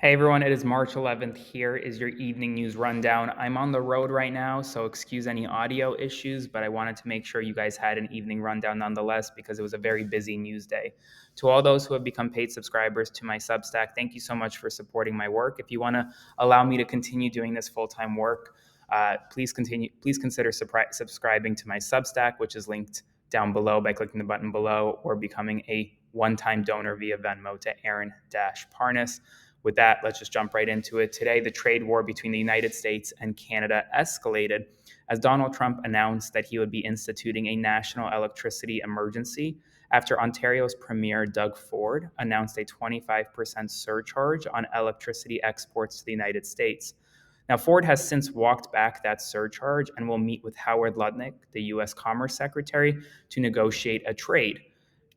Hey everyone, it is March 11th. Here is your evening news rundown. I'm on the road right now, so excuse any audio issues, but I wanted to make sure you guys had an evening rundown nonetheless because it was a very busy news day. To all those who have become paid subscribers to my Substack, thank you so much for supporting my work. If you want to allow me to continue doing this full-time work, please consider subscribing to my Substack, which is linked down below by clicking the button below or becoming a one-time donor via Venmo to Aaron-Parnas. With that, let's just jump right into it. Today, the trade war between the United States and Canada escalated as Donald Trump announced that he would be instituting a national electricity emergency after Ontario's Premier Doug Ford announced a 25% surcharge on electricity exports to the United States. Now, Ford has since walked back that surcharge and will meet with Howard Lutnick, the U.S. Commerce Secretary, to negotiate a trade.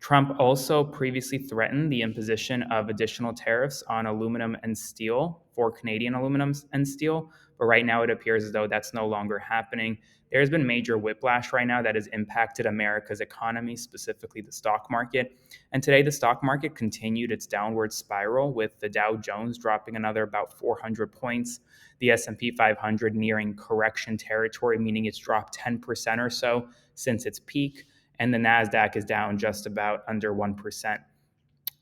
Trump also previously threatened the imposition of additional tariffs on aluminum and steel for Canadian aluminum and steel, but right now it appears as though that's no longer happening. There's been major whiplash right now that has impacted America's economy, specifically the stock market. And today, the stock market continued its downward spiral, with the Dow Jones dropping another about 400 points, the S&P 500 nearing correction territory, meaning it's dropped 10% or so since its peak, and the NASDAQ is down just about under 1%.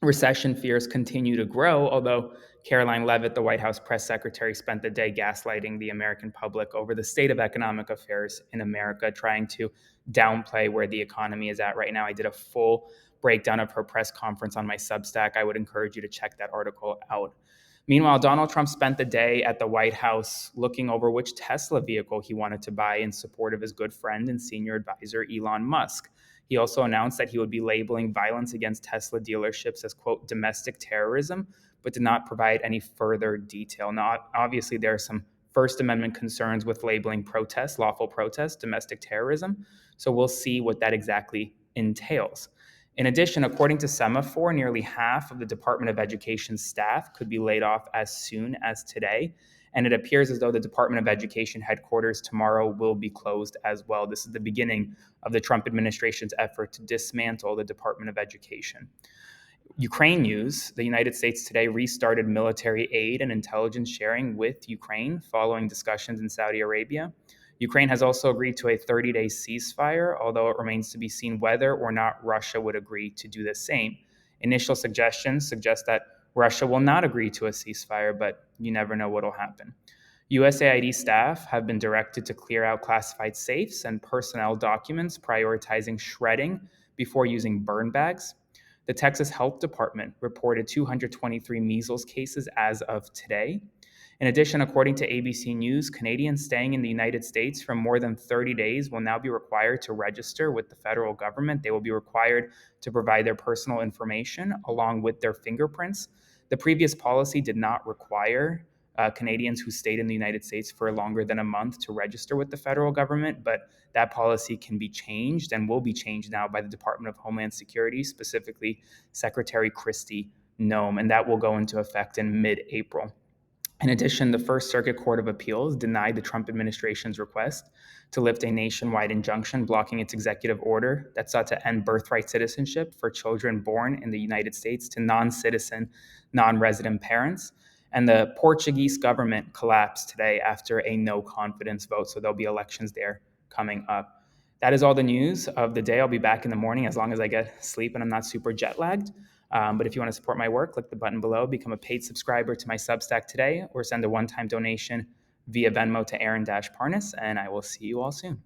Recession fears continue to grow, although Caroline Leavitt, the White House press secretary, spent the day gaslighting the American public over the state of economic affairs in America, trying to downplay where the economy is at right now. I did a full breakdown of her press conference on my Substack. I would encourage you to check that article out. Meanwhile, Donald Trump spent the day at the White House looking over which Tesla vehicle he wanted to buy in support of his good friend and senior advisor, Elon Musk. He also announced that he would be labeling violence against Tesla dealerships as, quote, domestic terrorism, but did not provide any further detail. Now, obviously, there are some First Amendment concerns with labeling protests, lawful protests, domestic terrorism. So we'll see what that exactly entails. In addition, according to Semaphore, nearly half of the Department of Education staff could be laid off as soon as today. And it appears as though the Department of Education headquarters tomorrow will be closed as well. This is the beginning of the Trump administration's effort to dismantle the Department of Education. Ukraine news: the United States today restarted military aid and intelligence sharing with Ukraine following discussions in Saudi Arabia. Ukraine has also agreed to a 30-day ceasefire, although it remains to be seen whether or not Russia would agree to do the same. Initial suggestions suggest that Russia will not agree to a ceasefire, but you never know what will happen. USAID staff have been directed to clear out classified safes and personnel documents, prioritizing shredding before using burn bags. The Texas Health Department reported 223 measles cases as of today. In addition, according to ABC News, Canadians staying in the United States for more than 30 days will now be required to register with the federal government. They will be required to provide their personal information along with their fingerprints. The previous policy did not require Canadians who stayed in the United States for longer than a month to register with the federal government, but that policy can be changed and will be changed now by the Department of Homeland Security, specifically Secretary Kristi Noem, and that will go into effect in mid-April. In addition, the First Circuit Court of Appeals denied the Trump administration's request to lift a nationwide injunction blocking its executive order that sought to end birthright citizenship for children born in the United States to non-citizen, non-resident parents. And the Portuguese government collapsed today after a no confidence vote, so there'll be elections there coming up. That is all the news of the day. I'll be back in the morning as long as I get sleep and I'm not super jet lagged. But if you want to support my work, click the button below, become a paid subscriber to my Substack today, or send a one-time donation via Venmo to Aaron-Parnas, and I will see you all soon.